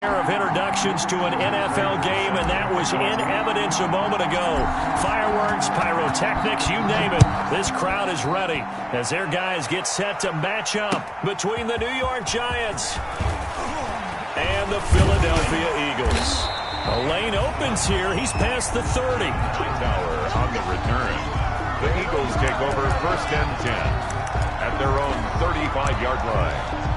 Of introductions to an NFL game, and that was in evidence a moment ago. Fireworks, pyrotechnics, you name it. This crowd is ready as their guys get set to match up between the New York Giants and the Philadelphia Eagles. A lane opens here. He's past the 30. Hightower on the return. The Eagles take over 1st and 10 at their own 35-yard line.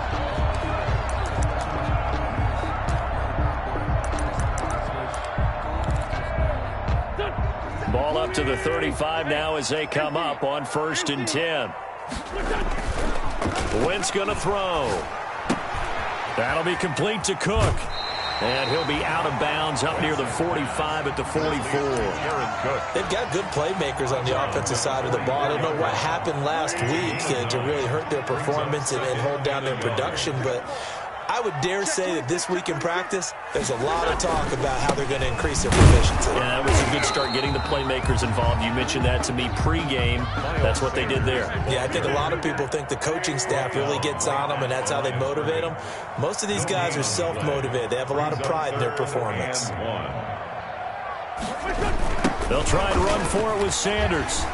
Ball up to the 35 now as they come up on 1st and 10. Wentz going to throw. That'll be complete to Cook. And he'll be out of bounds up near the 45 at the 44. They've got good playmakers on the offensive side of the ball. I don't know what happened last week to really hurt their performance and hold down their production, but I would dare say that this week in practice, there's a lot of talk about how they're going to increase their proficiency. Yeah, that was a good start getting the playmakers involved. You mentioned that to me pregame. That's what they did there. Yeah, I think a lot of people think the coaching staff really gets on them, and that's how they motivate them. Most of these guys are self-motivated. They have a lot of pride in their performance. They'll try and run for it with Sanders.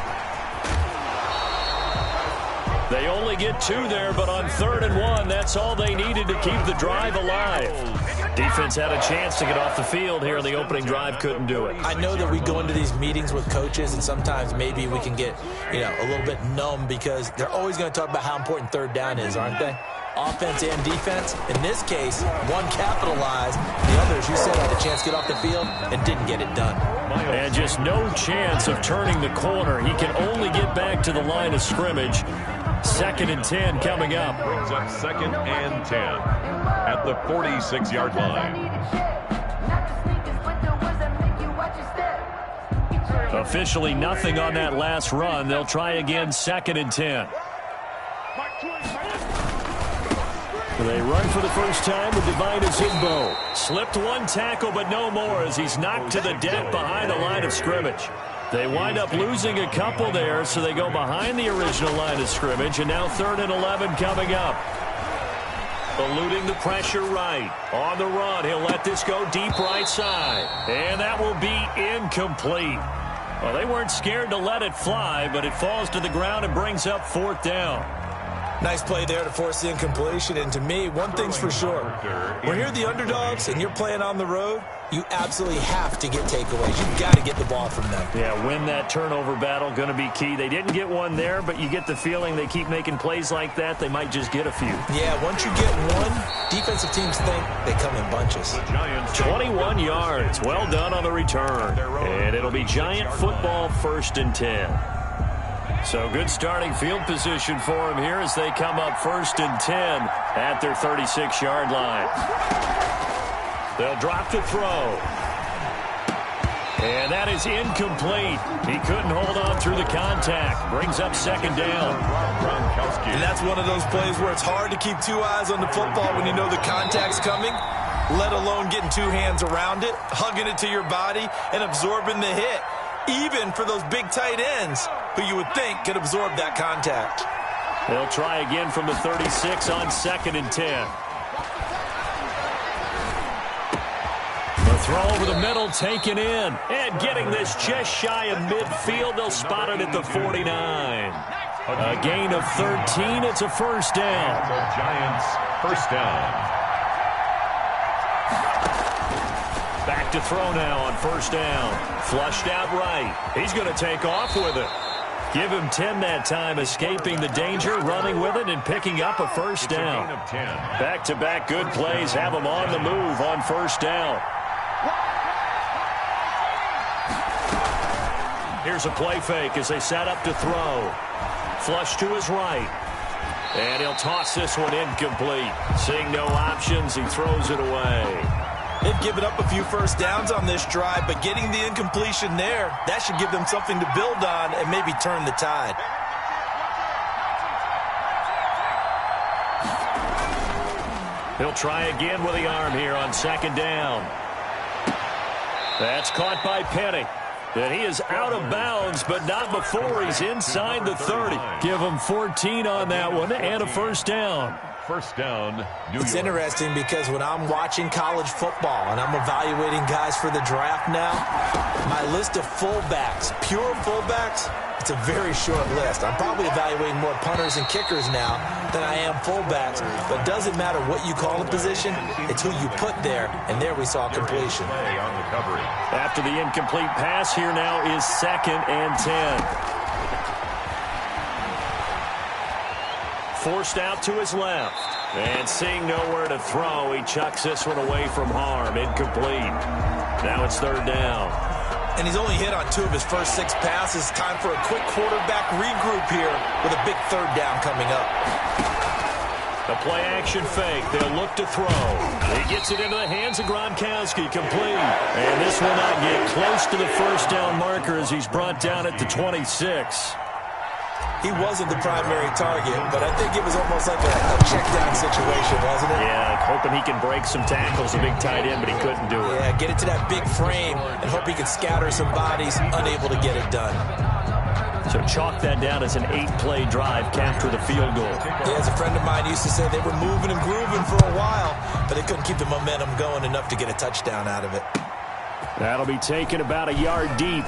They only get 2 there, but on 3rd and 1, that's all they needed to keep the drive alive. Defense had a chance to get off the field here in the opening drive, couldn't do it. I know that we go into these meetings with coaches, and sometimes maybe we can get, a little bit numb because they're always going to talk about how important 3rd down is, aren't they? Offense and defense. In this case, one capitalized. The others, you said, had a chance to get off the field and didn't get it done. And just no chance of turning the corner. He can only get back to the line of scrimmage. 2nd and 10 coming up. Brings up 2nd and 10 at the 46-yard line. Officially nothing on that last run. They'll try again 2nd and 10. They run for the first time with Devine Ozigbo. Slipped one tackle, but no more as he's knocked to the deck behind the line of scrimmage. They wind up losing a couple there, so they go behind the original line of scrimmage, and now 3rd and 11 coming up. Eluding the pressure right. On the run, he'll let this go deep right side. And that will be incomplete. Well, they weren't scared to let it fly, but it falls to the ground and brings up 4th down. Nice play there to force the incompletion, and to me, one thing's for sure. When you're the underdogs and you're playing on the road, you absolutely have to get takeaways. You've got to get the ball from them. Yeah, win that turnover battle, going to be key. They didn't get one there, but you get the feeling they keep making plays like that, they might just get a few. Yeah, once you get one, defensive teams think they come in bunches. 21 yards. Well done on the return. And it'll be Giant football 1st and 10. So good starting field position for them here as they come up 1st and 10 at their 36-yard line. They'll drop to throw. And that is incomplete. He couldn't hold on through the contact. Brings up 2nd down. And that's one of those plays where it's hard to keep 2 eyes on the football when you know the contact's coming, let alone getting 2 hands around it, hugging it to your body, and absorbing the hit. Even for those big tight ends who you would think could absorb that contact. They'll try again from the 36 on 2nd and 10. The throw over the middle taken in. And getting this just shy of midfield. They'll spot it at the 49. A gain of 13. It's a 1st down. The Giants 1st down. Back to throw now on 1st down. Flushed out right. He's going to take off with it. Give him 10 that time, escaping the danger, running with it, and picking up a 1st down. Back-to-back good plays have him on the move on 1st down. Here's a play fake as they set up to throw. Flush to his right. And he'll toss this one incomplete. Seeing no options, he throws it away. They've given up a few 1st downs on this drive, but getting the incompletion there, that should give them something to build on and maybe turn the tide. He'll try again with the arm here on 2nd down. That's caught by Penny. And he is out of bounds, but not before he's inside the 30. Give him 14 on that one and a 1st down. First down, New York. It's interesting because when I'm watching college football and I'm evaluating guys for the draft now, my list of fullbacks, pure fullbacks, it's a very short list. I'm probably evaluating more punters and kickers now than I am fullbacks. But it doesn't matter what you call a position, it's who you put there, and there we saw completion. On the coverage. After the incomplete pass, here now is 2nd and 10. Forced out to his left. And seeing nowhere to throw, he chucks this one away from harm. Incomplete. Now it's 3rd down. And he's only hit on 2 of his first 6 passes. Time for a quick quarterback regroup here with a big 3rd down coming up. A play-action fake. They'll look to throw. He gets it into the hands of Gronkowski. Complete. And this will not get close to the first down marker as he's brought down at the 26. He wasn't the primary target, but I think it was almost like a check-down situation, wasn't it? Yeah, hoping he can break some tackles, a big tight end, but he couldn't do it. Yeah, get it to that big frame and hope he can scatter some bodies, unable to get it done. So chalk that down as an 8-play drive, capture the field goal. Yeah, as a friend of mine used to say, they were moving and grooving for a while, but they couldn't keep the momentum going enough to get a touchdown out of it. That'll be taken about a yard deep.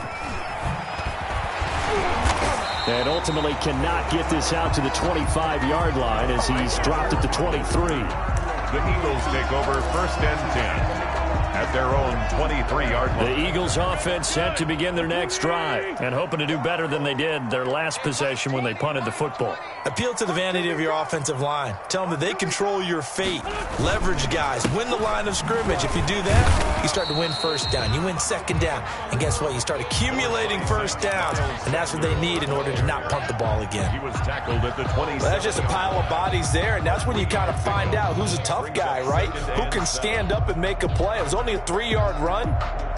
And ultimately cannot get this out to the 25-yard line as he's dropped at the 23. The Eagles take over 1st and 10 at their own 23-yard line. The Eagles offense set to begin their next drive and hoping to do better than they did their last possession when they punted the football. Appeal to the vanity of your offensive line. Tell them that they control your fate. Leverage guys. Win the line of scrimmage. If you do that, you start to win 1st down. You win 2nd down. And guess what? You start accumulating 1st downs. And that's what they need in order to not punt the ball again. He was tackled at the 27. Well, that's just a pile of bodies there, and that's when you kind of find out who's a tough guy, right? Who can stand up and make a play. It was only a 3-yard run,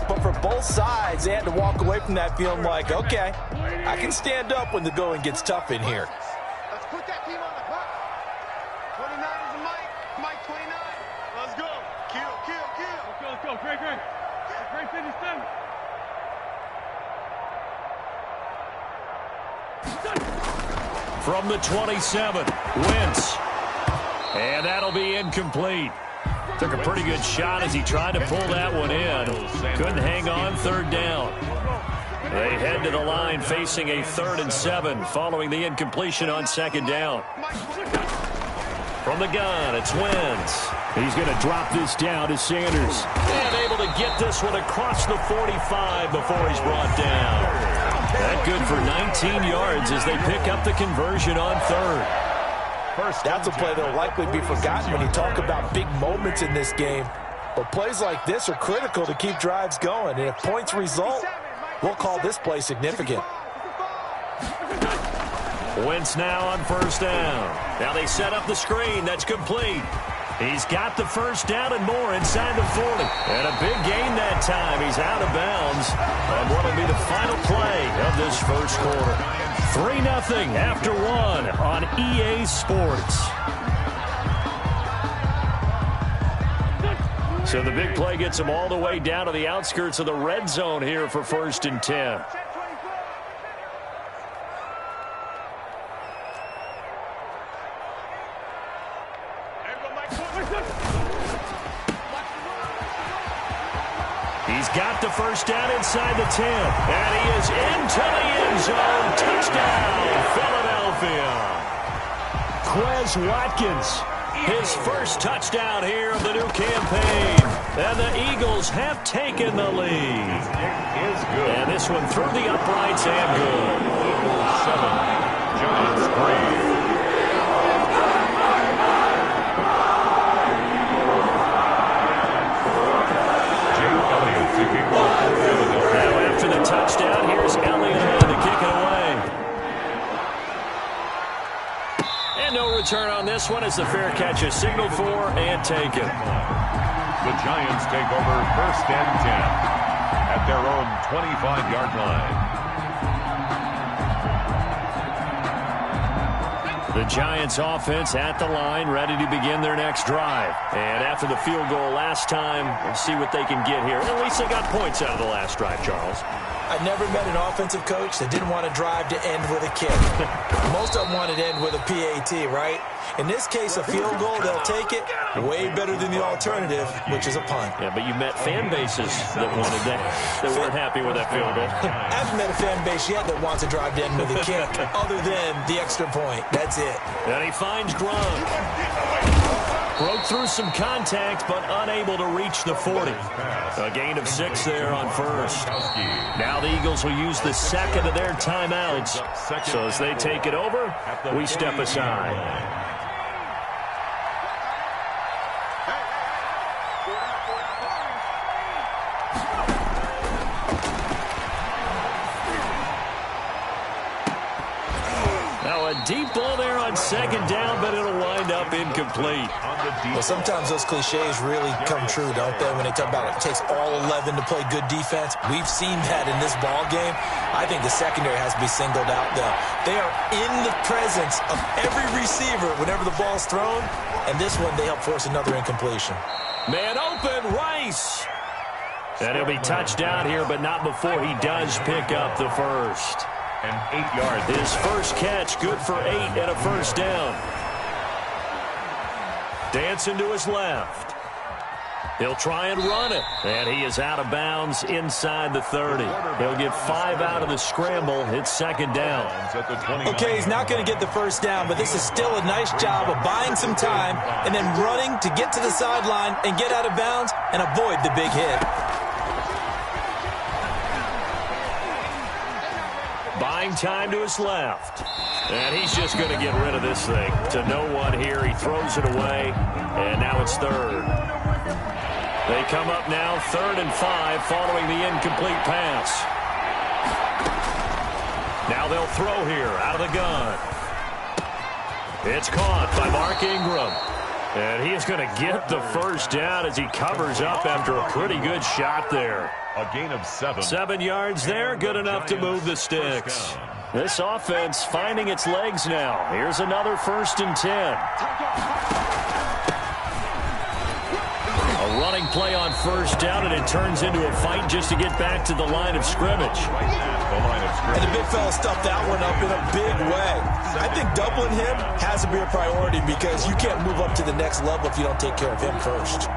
but for both sides, they had to walk away from that feeling like, okay, I can stand up when the going gets tough in here. Let's put that team on the clock. 29 is the Mike. Mike 29. Let's go. Kill. Let's go. Great. Great 57. From the 27, Wentz. And that'll be incomplete. Took a pretty good shot as he tried to pull that one in. Couldn't hang on, 3rd down. They head to the line facing a 3rd and 7 following the incompletion on 2nd down. From the gun, it's Wentz. He's going to drop this down to Sanders. And able to get this one across the 45 before he's brought down. That good for 19 yards as they pick up the conversion on 3rd. That's a play that will likely be forgotten when you talk about big moments in this game. But plays like this are critical to keep drives going. And if points result, we'll call this play significant. Wentz now on 1st down. Now they set up the screen. That's complete. He's got the 1st down and more inside the 40. And a big gain that time. He's out of bounds on what will be the final play of this 1st quarter. 3-0 after 1 on EA Sports. So the big play gets them all the way down to the outskirts of the red zone here for 1st and 10. He's got the 1st down inside the 10. And he is into the end zone. Touchdown, Philadelphia. Quez Watkins, his 1st touchdown here of the new campaign. And the Eagles have taken the lead. And this one through the uprights and good. Eagles 7, Giants 3. Now after the touchdown, here's Elliott to kick it away. And no return on this one as the fair catch is signaled for and taken. The Giants take over 1st and 10 at their own 25-yard line. The Giants offense at the line, ready to begin their next drive. And after the field goal last time, we'll see what they can get here. At least they got points out of the last drive, Charles. I I never met an offensive coach that didn't want to drive to end with a kick. Most of them wanted to end with a PAT, right? In this case, a field goal, they'll take it. Way better than the alternative, which is a punt. Yeah, but you met fan bases that wanted that, that weren't happy with that field goal. I haven't met a fan base yet that wants to drive to end with a kick, other than the extra point. That's it. And he finds Gronk. Broke through some contact, but unable to reach the 40. A gain of 6 there on first. Now the Eagles will use the second of their timeouts. So as they take it over, we step aside. Now a deep ball there on second down, but it'll wind up incomplete. Well, sometimes those cliches really come true, don't they? When they talk about it takes all 11 to play good defense. We've seen that in this ball game. I think the secondary has to be singled out, though. They are in the presence of every receiver whenever the ball's thrown, and this one they help force another incompletion. Man open, Rice. And he'll be touchdown here, but not before he does pick up the first. And 8 yards. His first catch, good for 8 and a first down. Dancing to his left. He'll try and run it. And he is out of bounds inside the 30. He'll get 5 out of the scramble. It's second down. Okay, he's not going to get the first down, but this is still a nice job of buying some time and then running to get to the sideline and get out of bounds and avoid the big hit. Buying time to his left. And he's just going to get rid of this thing. To no one here. He throws it away. And now it's third. They come up now 3rd and 5 following the incomplete pass. Now they'll throw here out of the gun. It's caught by Mark Ingram. And he is going to get the first down as he covers up after a pretty good shot there. A gain of 7. 7 yards there, good enough to move the sticks. This offense finding its legs now. Here's another 1st and 10. A running play on first down, and it turns into a fight just to get back to the line of scrimmage. And the big fella stuffed that one up in a big way. I think doubling him has to be a priority because you can't move up to the next level if you don't take care of him first.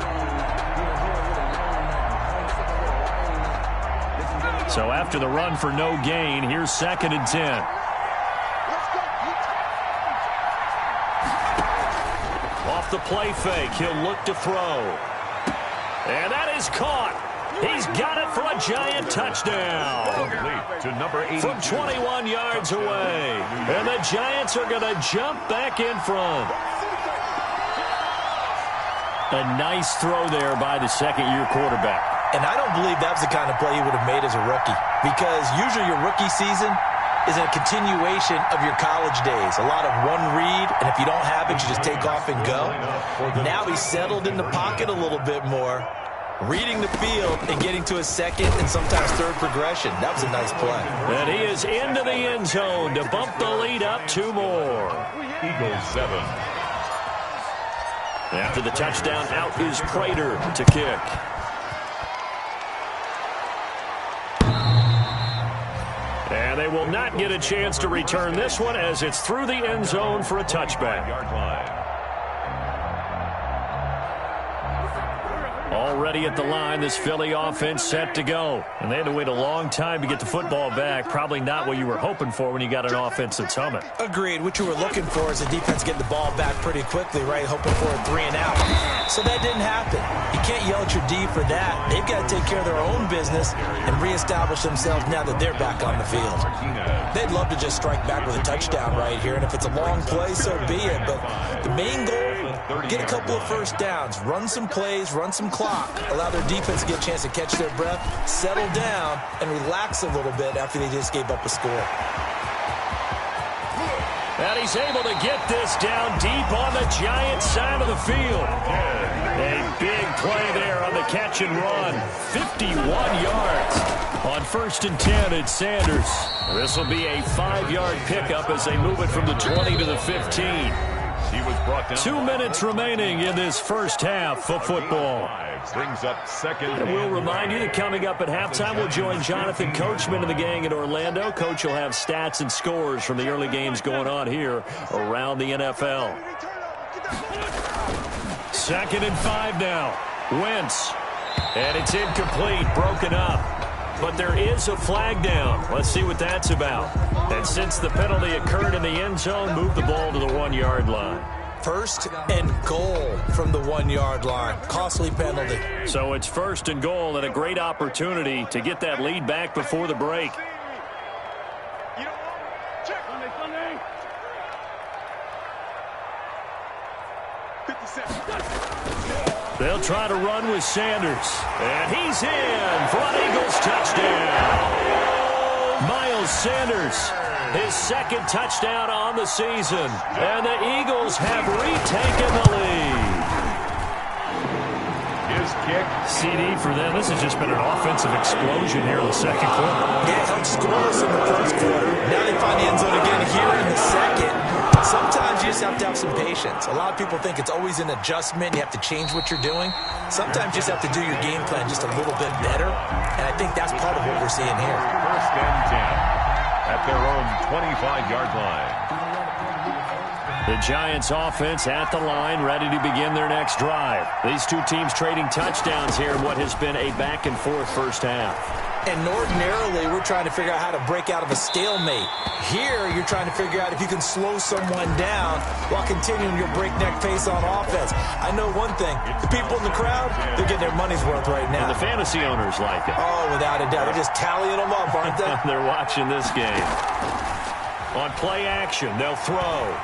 So after the run for no gain, here's 2nd and 10. Off the play fake, he'll look to throw. And that is caught. He's got it for a giant touchdown. To number 82. From 21 yards away. And the Giants are going to jump back in front. A nice throw there by the second-year quarterback. And I don't believe that was the kind of play he would have made as a rookie. Because usually your rookie season is a continuation of your college days. A lot of one read, and if you don't have it, you just take off and go. Now he's settled in the pocket a little bit more, reading the field and getting to his second and sometimes third progression. That was a nice play. And he is into the end zone to bump the lead up 2 more. Eagles 7. After the touchdown, out is Prater to kick. And they will not get a chance to return this one as it's through the end zone for a touchback. Yard line. Already at the line, this Philly offense set to go. And they had to wait a long time to get the football back. Probably not what you were hoping for when you got an offense that's humming. Agreed. What you were looking for is the defense getting the ball back pretty quickly, right? Hoping for a 3 and out. So that didn't happen. You can't yell at your D for that. They've got to take care of their own business and reestablish themselves now that they're back on the field. They'd love to just strike back with a touchdown right here. And if it's a long play, so be it. But the main goal, get a couple of first downs. Run some plays, run some clock. Allow their defense to get a chance to catch their breath, settle down, and relax a little bit after they just gave up a score. And he's able to get this down deep on the Giants side of the field. A big play there on the catch and run. 51 yards. On 1st and 10, it's Sanders. This will be a 5-yard pickup as they move it from the 20 to the 15. He was brought down. 2 minutes remaining in this first half of football. Brings up second. And we'll remind you that coming up at halftime, we'll join Jonathan Coachman and the gang in Orlando. Coach will have stats and scores from the early games going on here around the NFL. 2nd and 5 now. Wentz. And it's incomplete, broken up. But there is a flag down. Let's see what that's about. And since the penalty occurred in the end zone, move the ball to the 1-yard line. 1st and goal from the 1-yard line. Costly penalty. So it's 1st and goal and a great opportunity to get that lead back before the break. They'll try to run with Sanders. And he's in for an Eagles touchdown. Miles Sanders, his 2nd touchdown on the season. And the Eagles have retaken the lead. His kick. CD for them. This has just been an offensive explosion here in the 2nd quarter. Yeah, held scoreless in the 1st quarter. Now they find the end zone again here in the 2nd. Sometimes you just have to have some patience. A lot of people think it's always an adjustment. You have to change what you're doing. Sometimes you just have to do your game plan just a little bit better. And I think that's part of what we're seeing here. 1st and 10 at their own 25-yard line. The Giants offense at the line, ready to begin their next drive. These two teams trading touchdowns here in what has been a back-and-forth first half. And ordinarily, we're trying to figure out how to break out of a stalemate. Here, you're trying to figure out if you can slow someone down while continuing your breakneck pace on offense. I know one thing. The people in the crowd, they're getting their money's worth right now. And the fantasy owners like it. Oh, without a doubt. They're just tallying them up, aren't they? They're watching this game. On play action, they'll throw.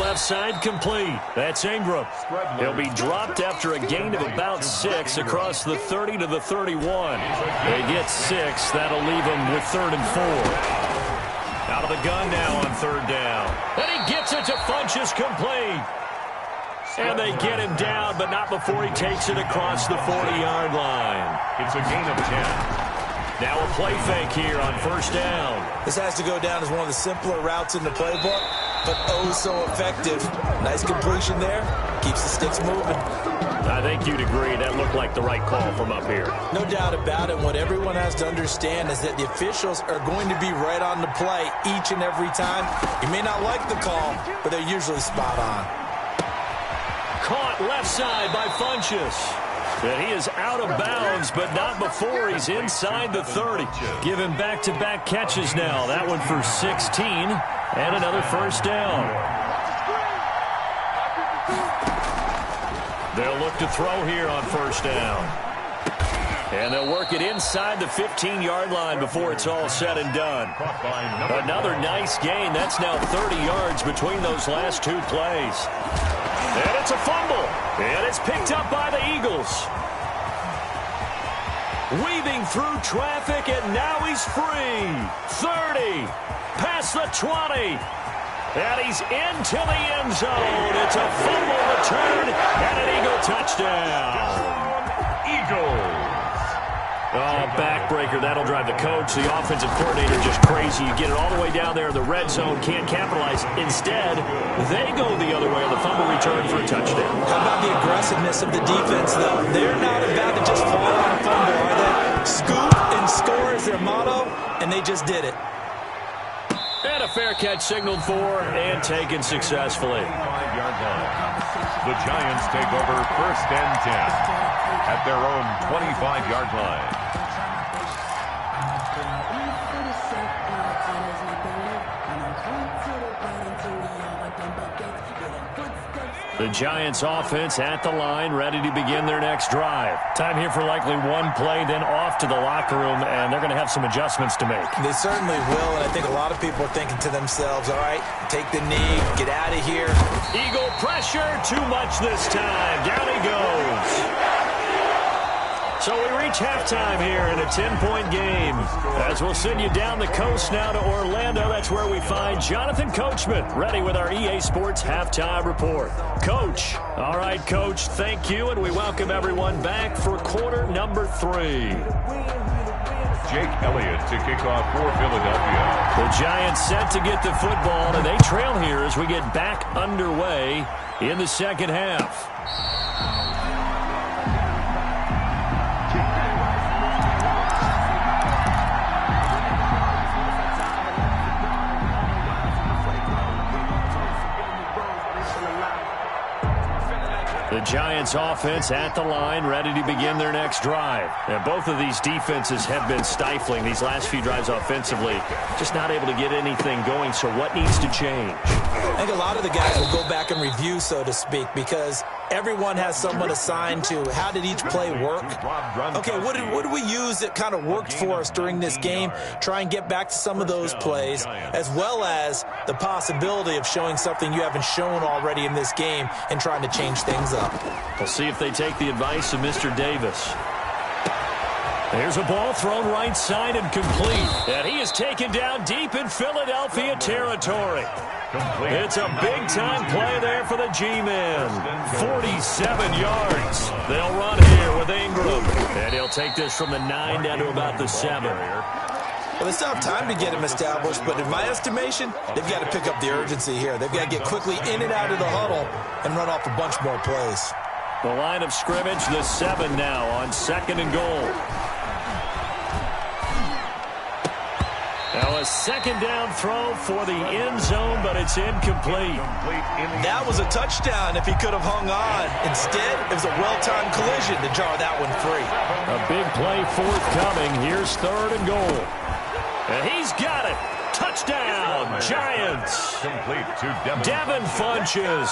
Left side complete. That's Ingram. He'll be dropped after a gain of about 6 across the 30 to the 31. They get 6. That'll leave them with 3rd and 4. Out of the gun now on 3rd down. And he gets it to Funchess complete. And they get him down, but not before he takes it across the 40-yard line. It's a gain of 10. Now a play fake here on 1st down. This has to go down as one of the simpler routes in the playbook, but oh so effective. Nice completion there. Keeps the sticks moving. I think you'd agree that looked like the right call from up here. No doubt about it. What everyone has to understand is that the officials are going to be right on the play each and every time. You may not like the call, but they're usually spot on. Caught left side by Funchess. And he is out of bounds, but not before he's inside the 30. Give him back-to-back catches now. That one for 16 and another 1st down. They'll look to throw here on 1st down. And they'll work it inside the 15-yard line before it's all said and done. Another nice gain. That's now 30 yards between those last 2 plays. And it's a fumble. And it's picked up by the Eagles. Weaving through traffic, and now he's free. 30. Past the 20. And he's into the end zone. It's a fumble return and an Eagle touchdown. Eagles. Oh, backbreaker. That'll drive the coach, the offensive coordinator, just crazy. You get it all the way down there in the red zone, can't capitalize. Instead, they go the other way on the fumble return for a touchdown. How about the aggressiveness of the defense, though? They're not about to just fall on a fumble, are they? Scoop and score is their motto, and they just did it. And a fair catch signaled for and taken successfully. 5-yard line. The Giants take over 1st and 10 at their own 25-yard line. The Giants offense at the line, ready to begin their next drive. Time here for likely one play, then off to the locker room, and they're going to have some adjustments to make. They certainly will, and I think a lot of people are thinking to themselves, all right, take the knee, get out of here. Eagle pressure, too much this time. Down he goes. So we reach halftime here in a 10-point game. As we'll send you down the coast now to Orlando, that's where we find Jonathan Coachman, ready with our EA Sports Halftime Report. Coach. All right, Coach, thank you, and we welcome everyone back for quarter number 3. Jake Elliott to kick off for Philadelphia. The Giants set to get the football, and they trail here as we get back underway in the second half. The Giants offense at the line, ready to begin their next drive. And both of these defenses have been stifling these last few drives offensively. Just not able to get anything going, so what needs to change? I think a lot of the guys will go back and review, so to speak, because everyone has someone assigned to how did each play work. Okay, what did we use that kind of worked for us during this game? Try and get back to some of those plays, as well as the possibility of showing something you haven't shown already in this game and trying to change things up. We'll see if they take the advice of Mr. Davis. There's a ball thrown right side and complete. And he is taken down deep in Philadelphia territory. It's a big-time play there for the G-Men. 47 yards. They'll run here with Ingram. And he'll take this from the 9 down to about the 7. Well, they still have time to get him established, but in my estimation, they've got to pick up the urgency here. They've got to get quickly in and out of the huddle and run off a bunch more plays. The line of scrimmage, the 7 now on 2nd and goal. Now a second down throw for the end zone, but it's incomplete. That was a touchdown if he could have hung on. Instead, it was a well-timed collision to jar that one free. A big play forthcoming. Here's 3rd and goal. And he's got it. Touchdown, Giants. Complete to Devin Funchess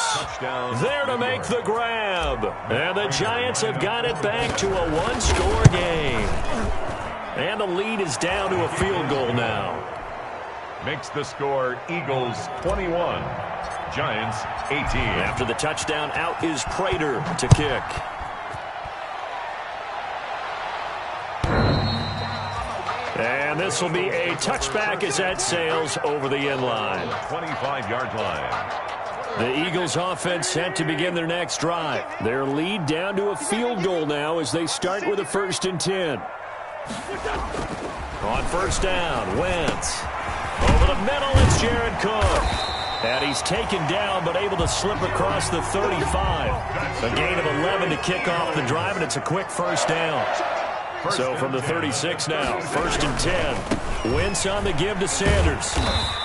there to make the grab. And the Giants have got it back to a one-score game. And the lead is down to a field goal now. Makes the score Eagles 21, Giants 18. After the touchdown, out is Prater to kick. And this will be a touchback as that sails over the end line. 25-yard line. The Eagles offense set to begin their next drive. Their lead down to a field goal now as they start with a 1st and 10. On 1st down, Wentz. Over the middle, it's Jared Cook. And he's taken down, but able to slip across the 35. A gain of 11 to kick off the drive, and it's a quick 1st down. So from the 36 now, 1st and 10. Wentz on the give to Sanders.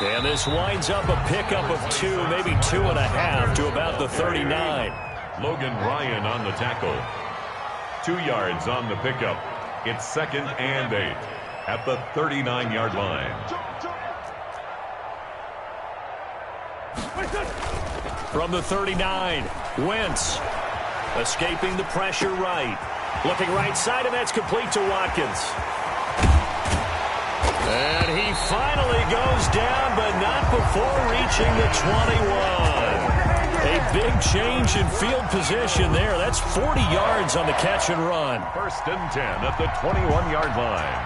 And this winds up a pickup of 2, maybe 2.5 to about the 39. Logan Ryan on the tackle. 2 yards on the pickup. It's 2nd and 8 at the 39-yard line. From the 39, Wentz escaping the pressure right. Looking right side, and that's complete to Watkins. And he finally goes down, but not before reaching the 21. A big change in field position there. That's 40 yards on the catch and run. 1st and 10 at the 21-yard line.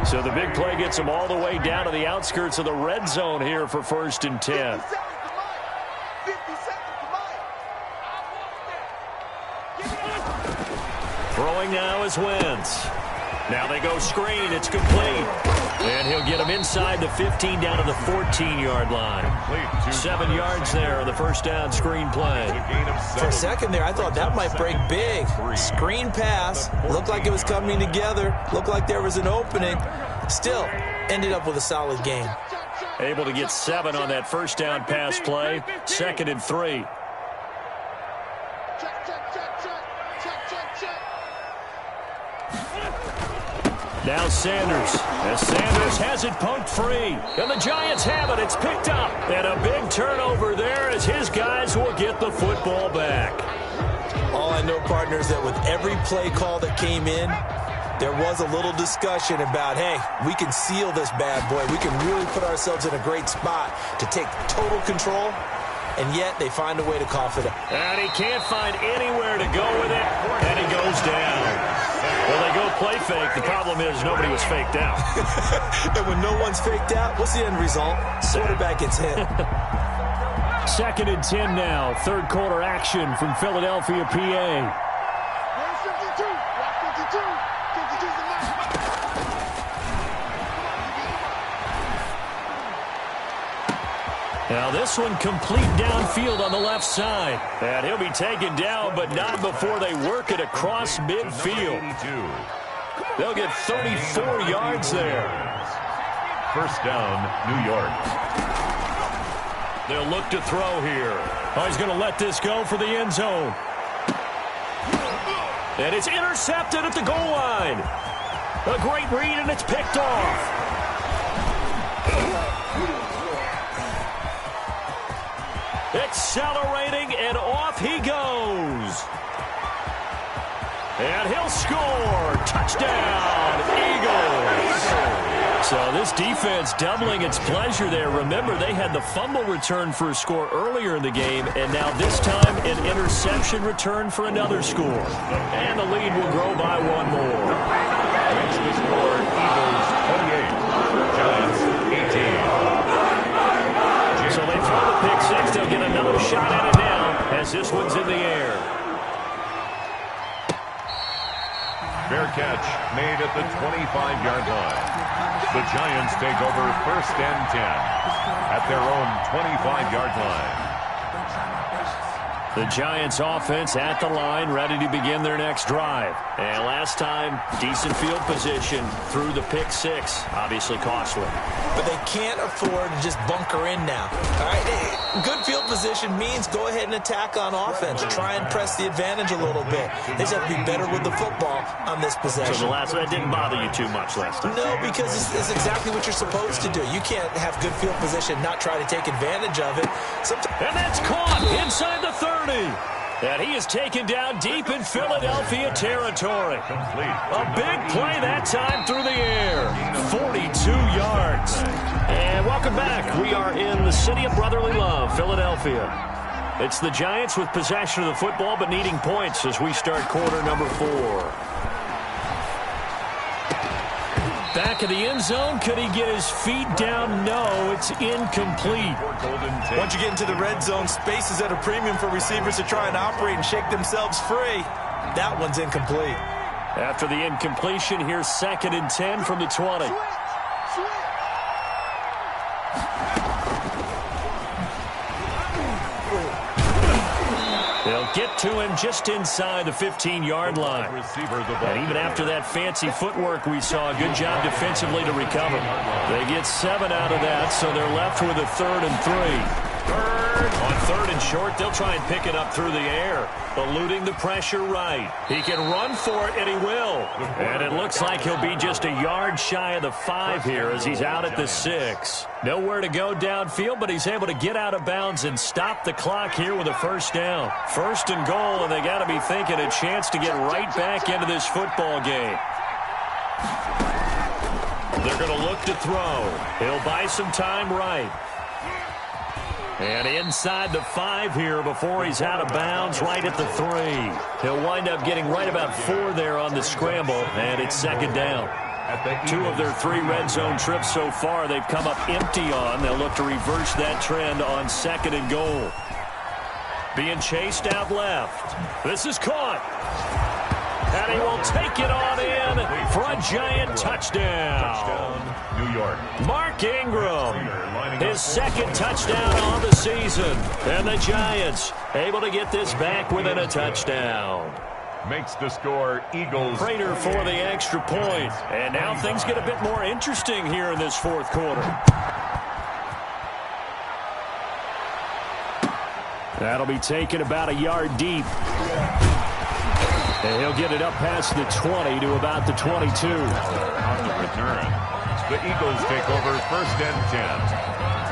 So the big play gets him all the way down to the outskirts of the red zone here for 1st and 10. Throwing now is Wentz. Now they go screen. It's complete. And he'll get him inside the 15 down to the 14-yard line. 7 yards there on the 1st down screen play. For a second there, I thought that might break big. Screen pass. Looked like it was coming together. Looked like there was an opening. Still, ended up with a solid game. Able to get 7 on that 1st down pass play. 2nd and 3. Now Sanders. As Sanders has it poked free. And the Giants have it. It's picked up. And a big turnover there as his guys will get the football back. All I know, partners, that with every play call that came in, there was a little discussion about, hey, we can seal this bad boy. We can really put ourselves in a great spot to take total control. And yet they find a way to cough it up. And he can't find anywhere to go with it. And he goes down. Well, they go play fake. The problem is nobody was faked out. And when no one's faked out, what's the end result? Quarterback gets hit. 2nd and 10 now. 3rd quarter action from Philadelphia, PA. Now this one complete downfield on the left side. And he'll be taken down, but not before they work it across midfield. They'll get 34 yards there. First down, New York. They'll look to throw here. Oh, he's going to let this go for the end zone. And it's intercepted at the goal line. A great read, and it's picked off. Accelerating, and off he goes. And he'll score. Touchdown, Eagles. So this defense doubling its pleasure there. Remember, they had the fumble return for a score earlier in the game, and now this time an interception return for another score. And the lead will grow by one more. Makes the score Eagles 28, Giants 18. So they throw the pick six. They'll get another shot at it now as this one's in the air. Fair catch made at the 25-yard line. The Giants take over first and 10 at their own 25-yard line. The Giants offense at the line, ready to begin their next drive. And last time, decent field position through the pick six. Obviously costly. But they can't afford to just bunker in now. All right, good field position means go ahead and attack on offense. Try and press the advantage a little bit. They just have to be better with the football on this possession. So that didn't bother you too much last time? No, because it's exactly what you're supposed to do. You can't have good field position, not try to take advantage of it. And that's caught inside the 30. And he is taken down deep in Philadelphia territory. A big play that time through the air. 42 yards. And welcome back. We are in the city of brotherly love, Philadelphia. It's the Giants with possession of the football but needing points as we start quarter number 4. Back in the end zone. Could he get his feet down? No, it's incomplete. Once you get into the red zone, space is at a premium for receivers to try and operate and shake themselves free. That one's incomplete. After the incompletion, here's 2nd and 10 from the 20. They'll get to him just inside the 15-yard line. And even after that fancy footwork we saw, a good job defensively to recover. They get 7 out of that, so they're left with a 3rd and 3. On 3rd and short, they'll try and pick it up through the air, eluding the pressure right. He can run for it, and he will. And it looks like he'll be just a yard shy of the 5 here as he's out at the 6. Nowhere to go downfield, but he's able to get out of bounds and stop the clock here with a first down. 1st and goal, and they got to be thinking a chance to get right back into this football game. They're going to look to throw. He'll buy some time right. And inside the 5 here before he's out of bounds, right at the 3. He'll wind up getting right about 4 there on the scramble, and it's 2nd down. 2 of their 3 red zone trips so far they've come up empty on. They'll look to reverse that trend on 2nd and goal. Being chased out left. This is caught. And he will take it on in for a giant touchdown. New York. Mark Ingram, his 2nd touchdown on the season. And the Giants able to get this back within a touchdown. Makes the score Eagles. Prater for the extra point. And now things get a bit more interesting here in this 4th quarter. That'll be taken about a yard deep. And he'll get it up past the 20 to about the 22. On the return, the Eagles take over 1st and 10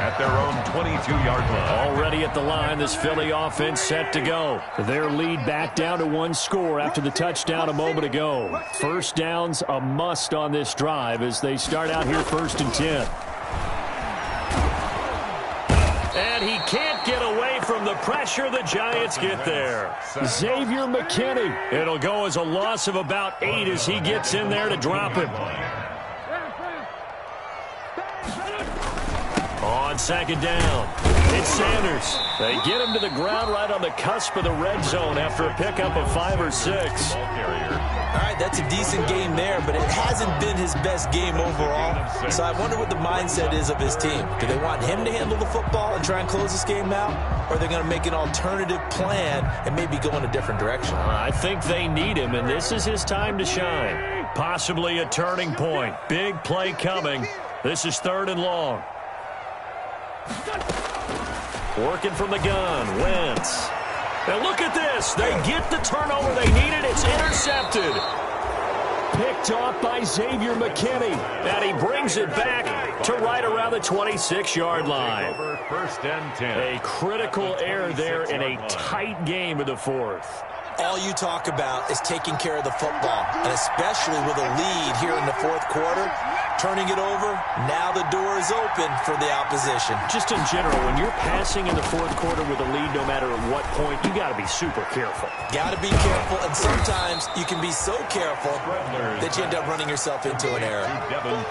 at their own 22-yard line. Already at the line, this Philly offense set to go. Their lead back down to 1 score after the touchdown a moment ago. First down's a must on this drive as they start out here 1st and 10. And he can't get away from the pressure. The Giants get there. Xavier McKinney. It'll go as a loss of about 8 as he gets in there to drop him. On second down, it's Sanders. They get him to the ground right on the cusp of the red zone after a pickup of 5 or 6. All right, that's a decent game there, but it hasn't been his best game overall. So I wonder what the mindset is of his team. Do they want him to handle the football and try and close this game out? Or are they going to make an alternative plan and maybe go in a different direction? I think they need him, and this is his time to shine. Possibly a turning point. Big play coming. This is 3rd and long. Working from the gun, Wentz. And look at this. They get the turnover they needed. It's intercepted. Picked off by Xavier McKinney. And he brings it back to right around the 26-yard line. First and 10. A critical error there in a tight game in the 4th. All you talk about is taking care of the football, and especially with a lead here in the 4th quarter, turning it over, now the door is open for the opposition. Just in general, when you're passing in the 4th quarter with a lead, no matter at what point, you got to be super careful. Got to be careful, and sometimes you can be so careful that you end up running yourself into an error.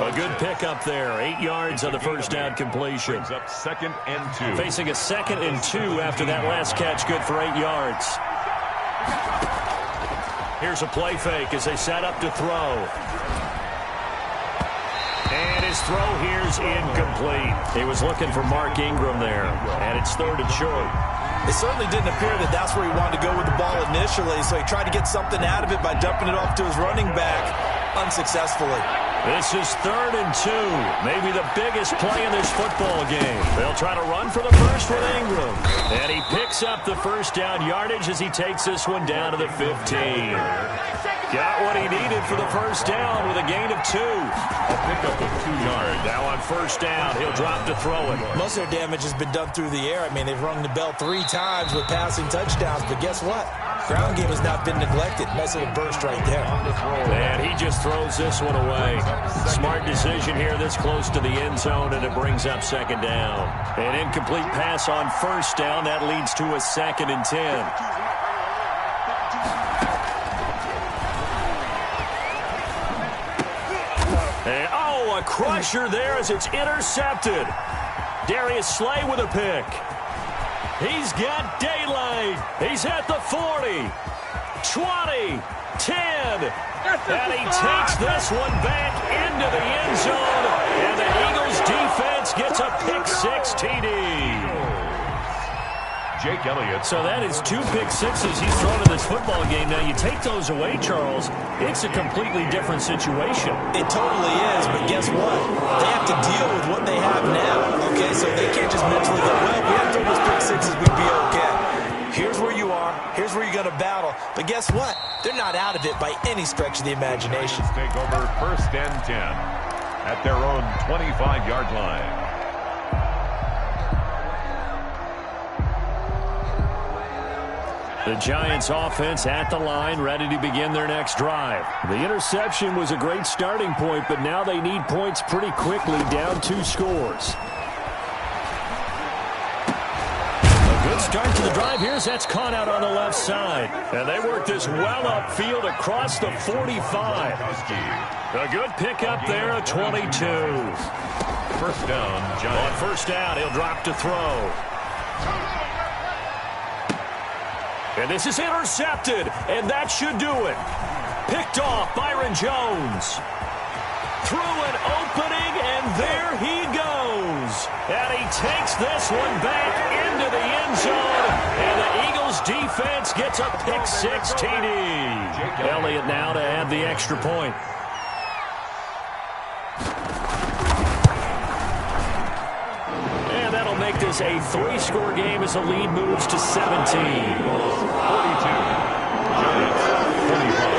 A good pickup there, 8 yards on the first down completion. Brings up 2nd and 2. Facing a 2nd and 2 after that last catch, good for 8 yards. Here's a play fake as they set up to throw. And his throw here's incomplete. He was looking for Mark Ingram there, and it's 3rd and short. It certainly didn't appear that that's where he wanted to go with the ball initially, so he tried to get something out of it by dumping it off to his running back unsuccessfully. This is 3rd and 2, maybe the biggest play in this football game. They'll try to run for the first with Ingram. And he picks up the first down yardage as he takes this one down to the 15. Got what he needed for the first down with a gain of 2. A pickup of 2 yards. Now on first down, he'll drop to throw it. Most of their damage has been done through the air. I mean, they've rung the bell 3 times with passing touchdowns, but guess what? Ground game has not been neglected. Nice little burst right there. And he just throws this one away. Smart decision here this close to the end zone, and it brings up 2nd down. An incomplete pass on first down. That leads to a 2nd and 10. And, oh, a crusher there as it's intercepted. Darius Slay with a pick. He's got daylight. He's at the 40, 20, 10. And he takes this one back into the end zone. And the Eagles defense gets a pick-6 TD. Jake Elliott. So that is 2 pick-6s he's thrown in this football game. Now, you take those away, Charles, it's a completely different situation. It totally is, but guess what? They have to deal with what they have now, okay? So they can't just mentally go, well, if we had thrown those pick-6s, we'd be okay. Here's where you are. Here's where you're going to battle. But guess what? They're not out of it by any stretch of the imagination. Take over first and 10 at their own 25-yard line. The Giants offense at the line, ready to begin their next drive. The interception was a great starting point, but now they need points pretty quickly, down 2 scores. A good start to the drive. Here's that's caught out on the left side. And they work this well upfield across the 45. A good pickup there at 22. First down, Giants. On first down, he'll drop to throw. And this is intercepted, and that should do it. Picked off, Byron Jones. Through an opening, and there he goes. And he takes this one back into the end zone, and the Eagles defense gets a pick-6 TD. Elliott now to add the extra point. Make this a 3-score game as the lead moves to 17. 42. Giants 45.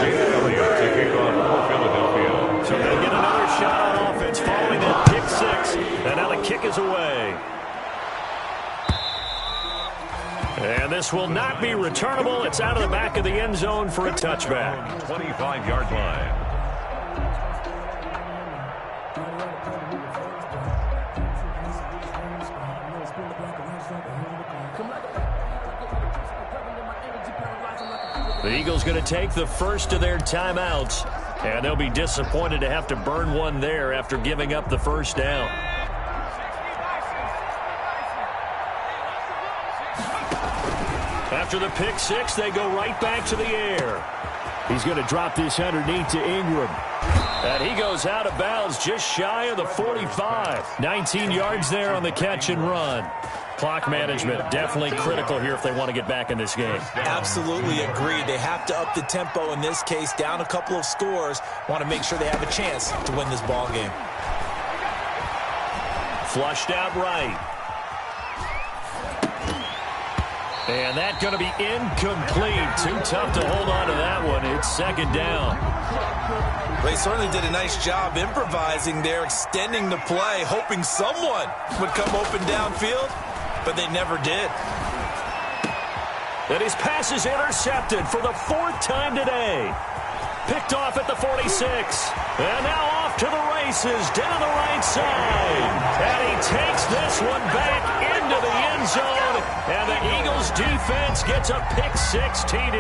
Jake Elliott to kick off for Philadelphia. So they get another shot on offense following that pick-6, and now the kick is away. And this will not be returnable. It's out of the back of the end zone for a touchback. 25-yard line. The Eagles going to take the first of their timeouts, and they'll be disappointed to have to burn one there after giving up the first down. After the pick six, they go right back to the air. He's going to drop this underneath to Ingram. And he goes out of bounds just shy of the 45. 19 yards there on the catch and run. Clock management definitely critical here if they want to get back in this game. Absolutely agree. They have to up the tempo in this case. Down a couple of scores. Want to make sure they have a chance to win this ball game. Flushed out right. And that's going to be incomplete. Too tough to hold on to that one. It's second down. They certainly did a nice job improvising there, extending the play, hoping someone would come open downfield, but they never did. And his pass is intercepted for the fourth time today. Picked off at the 46. And now off to the races down the right side. And he takes this one back into the end zone. And the Eagles defense gets a pick-six TD.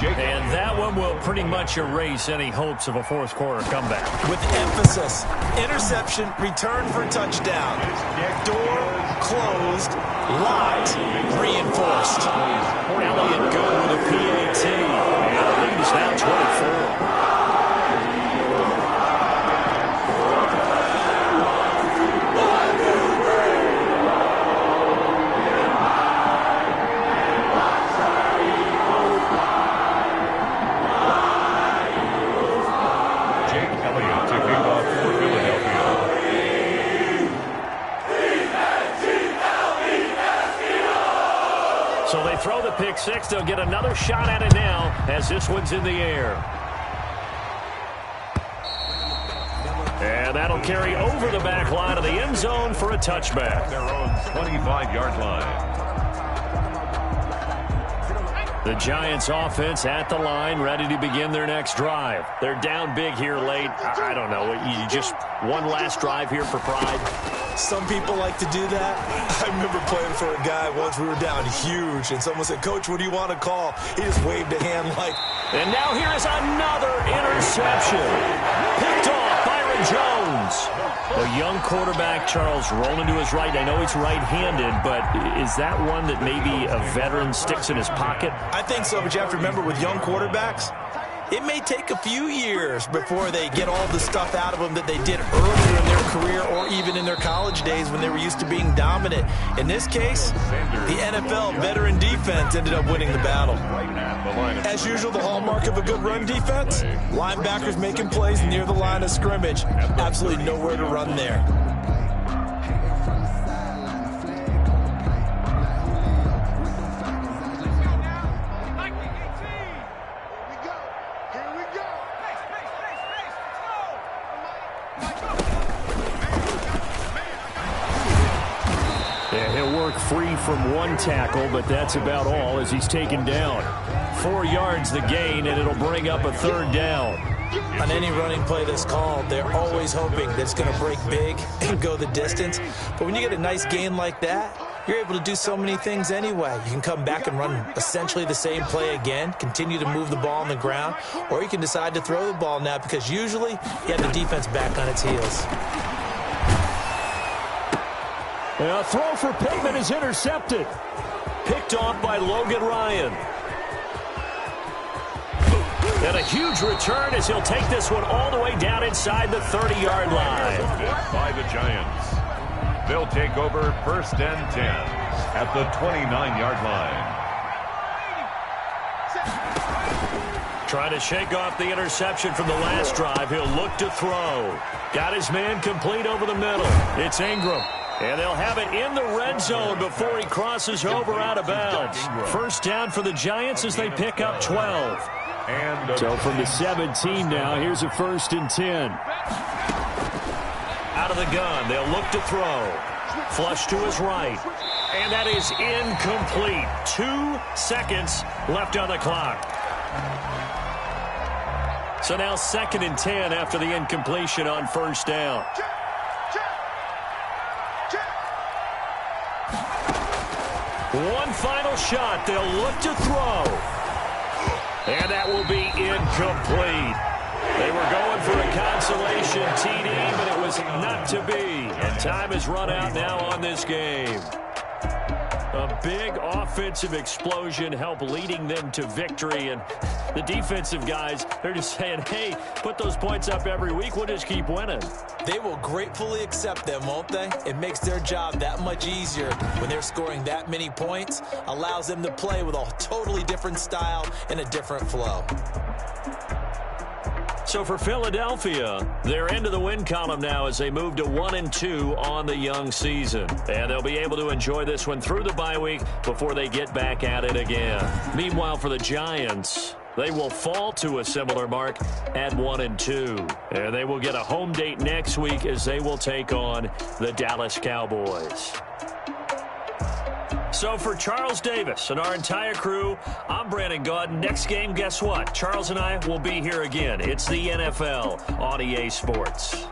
And that one will pretty much erase any hopes of a fourth quarter comeback. With emphasis, interception, return for touchdown. Door closed, locked, reinforced. Elliott good with a PAT. And the lead is now 24. So they throw the pick six. They'll get another shot at it now as this one's in the air. And that'll carry over the back line of the end zone for a touchback. Their own 25-yard line. The Giants offense at the line, ready to begin their next drive. They're down big here late. I don't know. You just one last drive here for pride. Some people like to do that. I remember playing for a guy once. We were down huge, and someone said, "Coach, what do you want to call?" He just waved a hand like... And now here is another interception. Picked off Byron Jones. A young quarterback, Charles, rolling to his right. I know he's right-handed, but is that one that maybe a veteran sticks in his pocket? I think so, but you have to remember with young quarterbacks, it may take a few years before they get all the stuff out of them that they did earlier in their career or even in their college days when they were used to being dominant. In this case, the NFL veteran defense ended up winning the battle. As usual, the hallmark of a good run defense, linebackers making plays near the line of scrimmage. Absolutely nowhere to run there. Free from one tackle, but that's about all as he's taken down. 4 yards the gain, and it'll bring up a third down. On any running play that's called, they're always hoping that it's going to break big and go the distance. But when you get a nice gain like that, you're able to do so many things anyway. You can come back and run essentially the same play again, continue to move the ball on the ground, or you can decide to throw the ball now because usually you have the defense back on its heels. A throw for Pittman is intercepted. Picked off by Logan Ryan. And a huge return as he'll take this one all the way down inside the 30-yard line. By the Giants. They'll take over first and 10 at the 29-yard line. Trying to shake off the interception from the last drive. He'll look to throw. Got his man complete over the middle. It's Ingram. And they'll have it in the red zone before he crosses over out of bounds. First down for the Giants as they pick up 12. So from the 17 now, here's a first and 10. Out of the gun, they'll look to throw. Flush to his right. And that is incomplete. 2 seconds left on the clock. So now second and 10 after the incompletion on first down. One final shot. They'll look to throw. And that will be incomplete. They were going for a consolation TD, but it was not to be. And time has run out now on this game. A big offensive explosion helped leading them to victory. And the defensive guys, they're just saying, hey, put those points up every week. We'll just keep winning. They will gratefully accept them, won't they? It makes their job that much easier when they're scoring that many points. Allows them to play with a totally different style and a different flow. So for Philadelphia, they're into the win column now as they move to 1-2 on the young season. And they'll be able to enjoy this one through the bye week before they get back at it again. Meanwhile, for the Giants, they will fall to a similar mark at 1-2. And they will get a home date next week as they will take on the Dallas Cowboys. So for Charles Davis and our entire crew, I'm Brandon Gaudin. Next game, guess what? Charles and I will be here again. It's the NFL on EA Sports.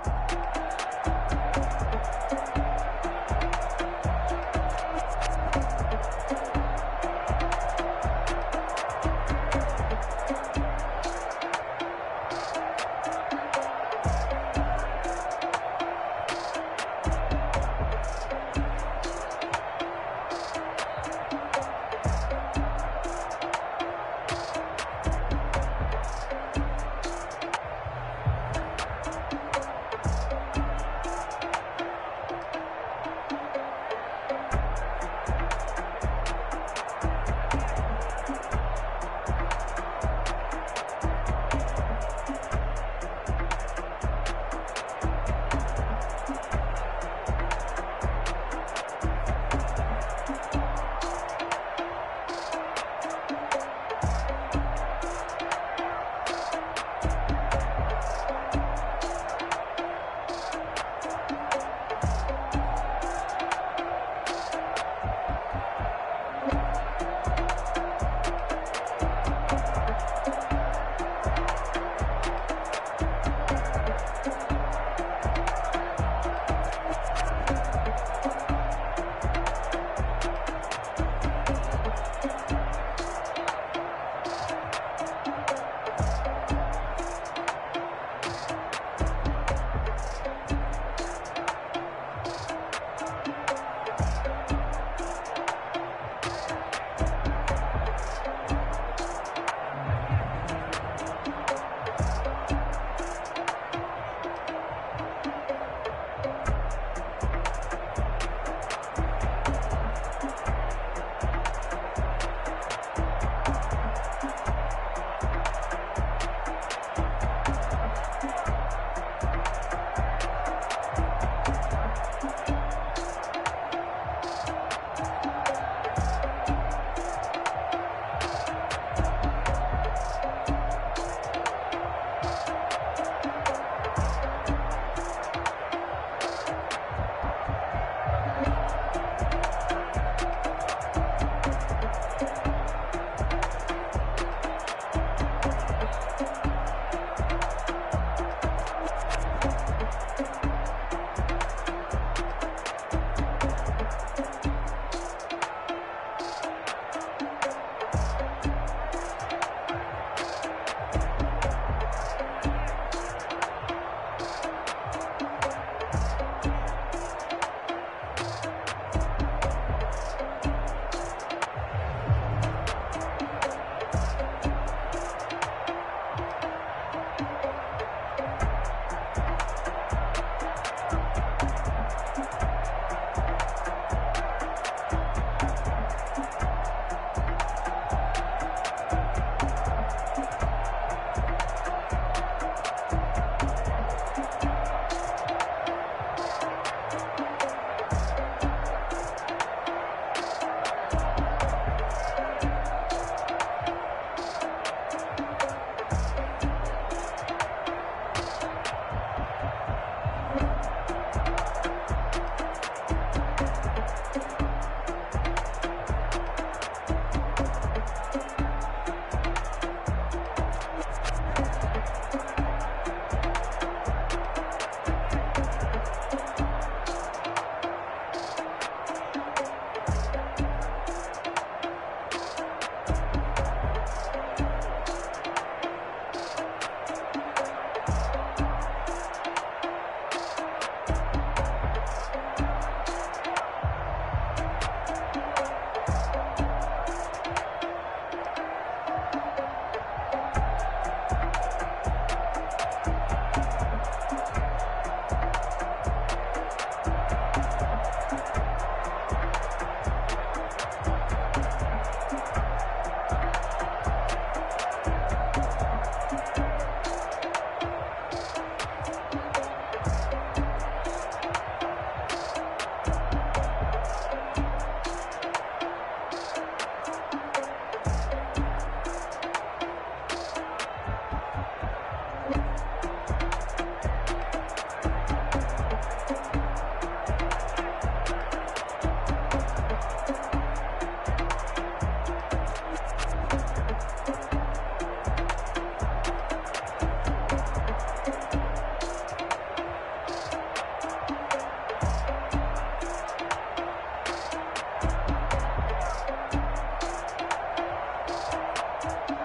it.